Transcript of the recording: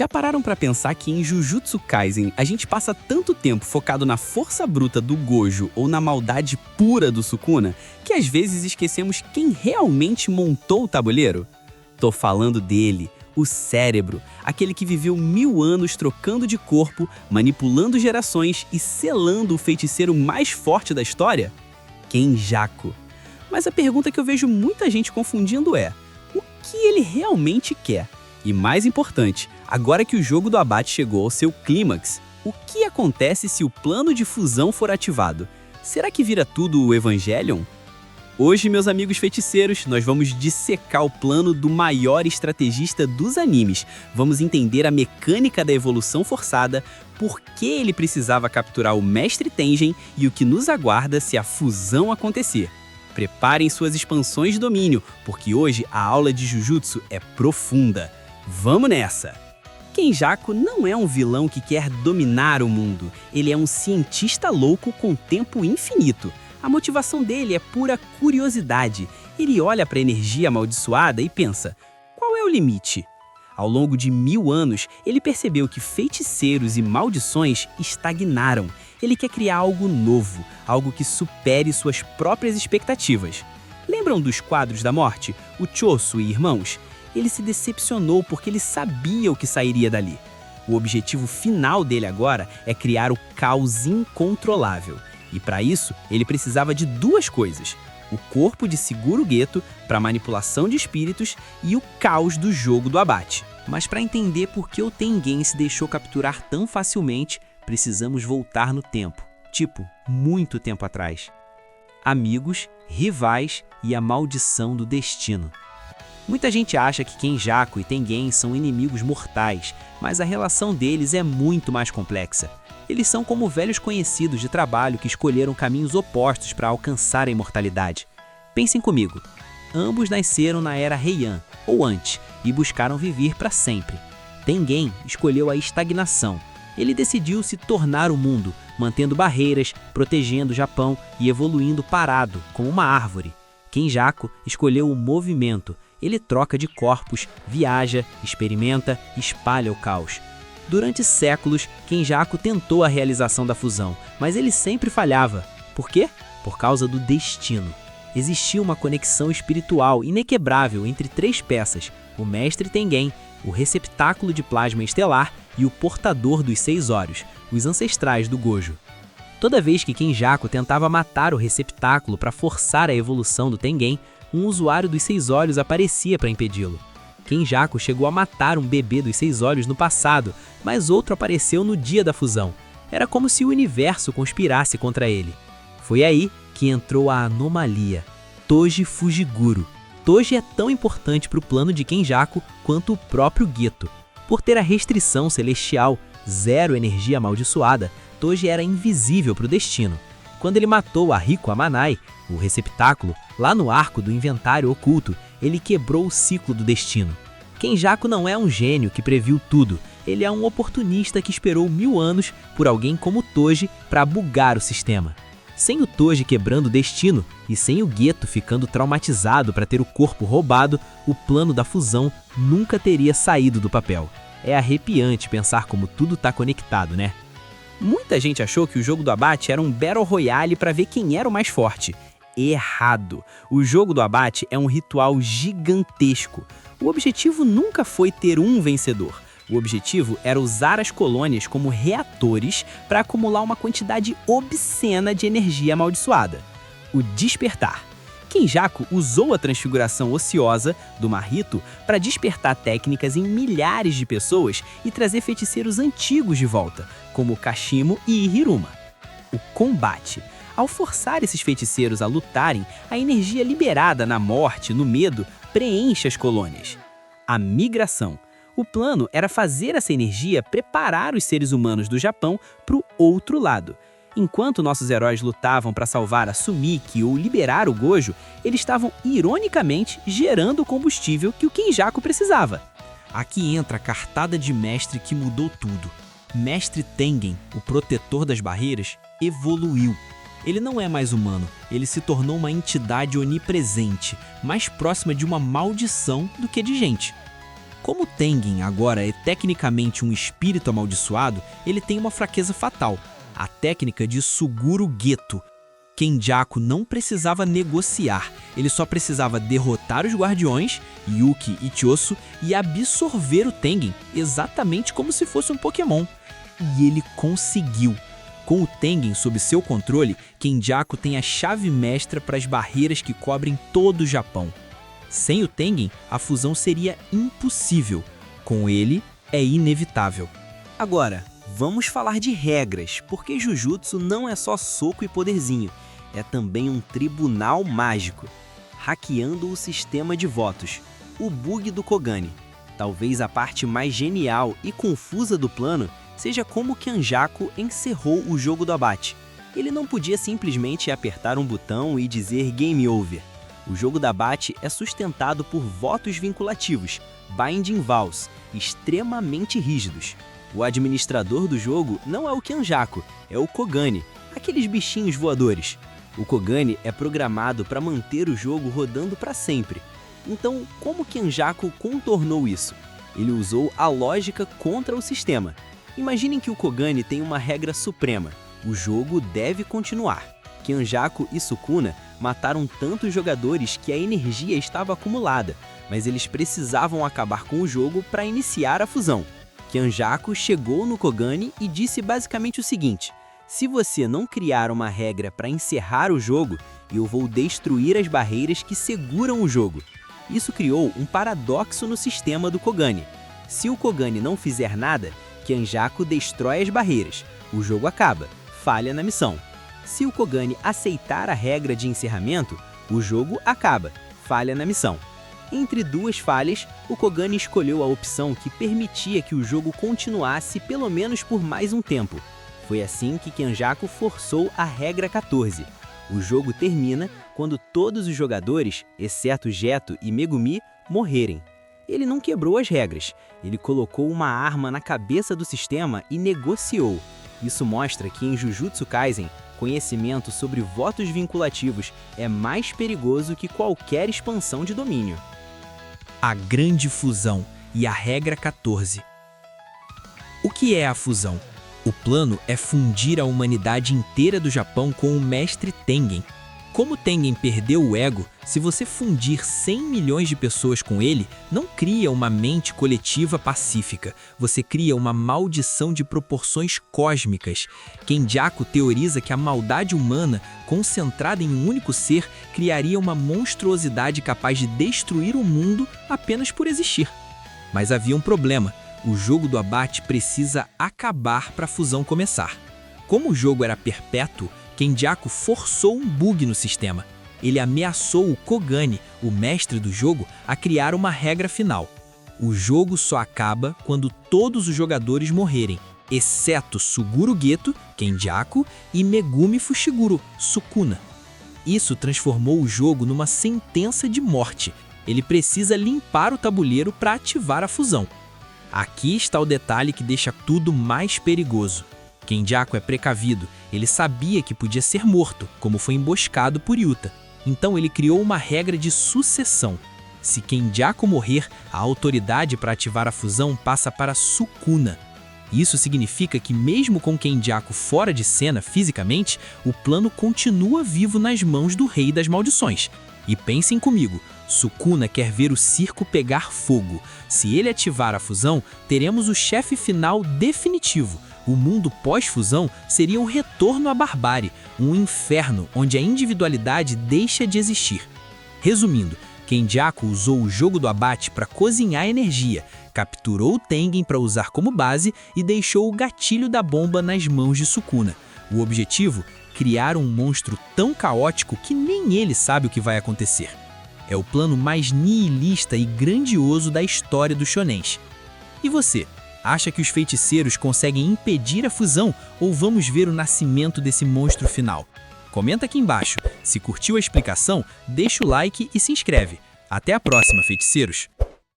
Já pararam pra pensar que em Jujutsu Kaisen a gente passa tanto tempo focado na força bruta do Gojo ou na maldade pura do Sukuna, que às vezes esquecemos quem realmente montou o tabuleiro? Tô falando dele, o Cérebro, aquele que viveu 1000 anos trocando de corpo, manipulando gerações e selando o feiticeiro mais forte da história? Kenjaku. Mas a pergunta que eu vejo muita gente confundindo é: o que ele realmente quer? E mais importante, agora que o jogo do abate chegou ao seu clímax, o que acontece se o plano de fusão for ativado? Será que vira tudo o Evangelion? Hoje, meus amigos feiticeiros, nós vamos dissecar o plano do maior estrategista dos animes. Vamos entender a mecânica da evolução forçada, por que ele precisava capturar o Mestre Tengen e o que nos aguarda se a fusão acontecer. Preparem suas expansões de domínio, porque hoje a aula de Jujutsu é profunda. Vamos nessa! Kenjaku não é um vilão que quer dominar o mundo. Ele é um cientista louco com tempo infinito. A motivação dele é pura curiosidade. Ele olha para a energia amaldiçoada e pensa: qual é o limite? Ao longo de 1000 anos, ele percebeu que feiticeiros e maldições estagnaram. Ele quer criar algo novo, algo que supere suas próprias expectativas. Lembram dos Quadros da Morte, o Choso e irmãos? Ele se decepcionou porque ele sabia o que sairia dali. O objetivo final dele agora é criar o caos incontrolável. E para isso, ele precisava de duas coisas: o corpo de Siguro Geto para manipulação de espíritos e o caos do jogo do abate. Mas para entender por que o Tengen se deixou capturar tão facilmente, precisamos voltar no tempo. Tipo, muito tempo atrás. Amigos, rivais e a maldição do destino. Muita gente acha que Kenjaku e Tengen são inimigos mortais, mas a relação deles é muito mais complexa. Eles são como velhos conhecidos de trabalho que escolheram caminhos opostos para alcançar a imortalidade. Pensem comigo. Ambos nasceram na Era Heian, ou antes, e buscaram viver para sempre. Tengen escolheu a estagnação. Ele decidiu se tornar o mundo, mantendo barreiras, protegendo o Japão e evoluindo parado, como uma árvore. Kenjaku escolheu o movimento. Ele troca de corpos, viaja, experimenta, espalha o caos. Durante séculos, Kenjaku tentou a realização da fusão, mas ele sempre falhava. Por quê? Por causa do destino. Existia uma conexão espiritual inequebrável entre três peças: o Mestre Tengen, o receptáculo de plasma estelar e o portador dos 6 olhos, os ancestrais do Gojo. Toda vez que Kenjaku tentava matar o receptáculo para forçar a evolução do Tengen, um usuário dos 6 olhos aparecia para impedi-lo. Kenjaku chegou a matar um bebê dos 6 olhos no passado, mas outro apareceu no dia da fusão. Era como se o universo conspirasse contra ele. Foi aí que entrou a anomalia, Toji Fujiguro. Toji é tão importante para o plano de Kenjaku quanto o próprio Geto. Por ter a restrição celestial, 0 energia amaldiçoada, Toji era invisível para o destino. Quando ele matou a Riko Amanai, o receptáculo, lá no arco do inventário oculto, ele quebrou o ciclo do destino. Kenjaku não é um gênio que previu tudo, ele é um oportunista que esperou 1000 anos por alguém como Toji para bugar o sistema. Sem o Toji quebrando o destino e sem o Geto ficando traumatizado para ter o corpo roubado, o plano da fusão nunca teria saído do papel. É arrepiante pensar como tudo está conectado, né? Muita gente achou que o jogo do abate era um Battle Royale para ver quem era o mais forte. Errado! O jogo do abate é um ritual gigantesco. O objetivo nunca foi ter um vencedor. O objetivo era usar as colônias como reatores para acumular uma quantidade obscena de energia amaldiçoada. O despertar. Kenjaku usou a transfiguração ociosa do Mahito para despertar técnicas em milhares de pessoas e trazer feiticeiros antigos de volta, como Kashimo e Hiruma. O combate. Ao forçar esses feiticeiros a lutarem, a energia liberada na morte, no medo, preenche as colônias. A migração. O plano era fazer essa energia preparar os seres humanos do Japão para o outro lado. Enquanto nossos heróis lutavam para salvar a Sumiki ou liberar o Gojo, eles estavam ironicamente gerando o combustível que o Kenjaku precisava. Aqui entra a cartada de mestre que mudou tudo. Mestre Tengen, o protetor das barreiras, evoluiu. Ele não é mais humano, ele se tornou uma entidade onipresente, mais próxima de uma maldição do que de gente. Como Tengen agora é tecnicamente um espírito amaldiçoado, ele tem uma fraqueza fatal, a técnica de Suguru Geto. Kenjaku não precisava negociar, ele só precisava derrotar os guardiões, Yuki e Choso, e absorver o Tengen, exatamente como se fosse um Pokémon. E ele conseguiu. Com o Tengen sob seu controle, Kenjaku tem a chave mestra para as barreiras que cobrem todo o Japão. Sem o Tengen, a fusão seria impossível. Com ele, é inevitável. Agora, vamos falar de regras, porque Jujutsu não é só soco e poderzinho. É também um tribunal mágico, hackeando o sistema de votos, o bug do Kogane. Talvez a parte mais genial e confusa do plano seja como Kenjaku encerrou o jogo do abate. Ele não podia simplesmente apertar um botão e dizer Game Over. O jogo do abate é sustentado por votos vinculativos, Binding Vows, extremamente rígidos. O administrador do jogo não é o Kenjaku, é o Kogane, aqueles bichinhos voadores. O Kogane é programado para manter o jogo rodando para sempre. Então, como Kenjaku contornou isso? Ele usou a lógica contra o sistema. Imaginem que o Kogane tem uma regra suprema: o jogo deve continuar. Kenjaku e Sukuna mataram tantos jogadores que a energia estava acumulada, mas eles precisavam acabar com o jogo para iniciar a fusão. Kenjaku chegou no Kogane e disse basicamente o seguinte: se você não criar uma regra para encerrar o jogo, eu vou destruir as barreiras que seguram o jogo. Isso criou um paradoxo no sistema do Kogane. Se o Kogane não fizer nada, Kenjaku destrói as barreiras, o jogo acaba, falha na missão. Se o Kogane aceitar a regra de encerramento, o jogo acaba, falha na missão. Entre duas falhas, o Kogane escolheu a opção que permitia que o jogo continuasse pelo menos por mais um tempo. Foi assim que Kenjaku forçou a regra 14. O jogo termina quando todos os jogadores, exceto Geto e Megumi, morrerem. Ele não quebrou as regras, ele colocou uma arma na cabeça do sistema e negociou. Isso mostra que em Jujutsu Kaisen, conhecimento sobre votos vinculativos é mais perigoso que qualquer expansão de domínio. A grande fusão e a regra 14. O que é a fusão? O plano é fundir a humanidade inteira do Japão com o mestre Tengen. Como Tengen perdeu o ego, se você fundir 100 milhões de pessoas com ele, não cria uma mente coletiva pacífica, você cria uma maldição de proporções cósmicas. Kenjaku teoriza que a maldade humana, concentrada em um único ser, criaria uma monstruosidade capaz de destruir o mundo apenas por existir. Mas havia um problema: o jogo do abate precisa acabar para a fusão começar. Como o jogo era perpétuo, Kenjaku forçou um bug no sistema. Ele ameaçou o Kogane, o mestre do jogo, a criar uma regra final. O jogo só acaba quando todos os jogadores morrerem, exceto Suguru Geto, Kenjaku, e Megumi Fushiguro, Sukuna. Isso transformou o jogo numa sentença de morte. Ele precisa limpar o tabuleiro para ativar a fusão. Aqui está o detalhe que deixa tudo mais perigoso. Kenjaku é precavido, ele sabia que podia ser morto, como foi emboscado por Yuta. Então ele criou uma regra de sucessão. Se Kenjaku morrer, a autoridade para ativar a fusão passa para Sukuna. Isso significa que mesmo com Kenjaku fora de cena fisicamente, o plano continua vivo nas mãos do Rei das Maldições. E pensem comigo, Sukuna quer ver o circo pegar fogo. Se ele ativar a fusão, teremos o chefe final definitivo. O mundo pós-fusão seria o retorno à barbárie, um inferno onde a individualidade deixa de existir. Resumindo, Kenjaku usou o jogo do abate para cozinhar energia, capturou o Tengen para usar como base e deixou o gatilho da bomba nas mãos de Sukuna. O objetivo? Criar um monstro tão caótico que nem ele sabe o que vai acontecer. É o plano mais nihilista e grandioso da história dos shonens. E você? Acha que os feiticeiros conseguem impedir a fusão ou vamos ver o nascimento desse monstro final? Comenta aqui embaixo. Se curtiu a explicação, deixa o like e se inscreve. Até a próxima, feiticeiros!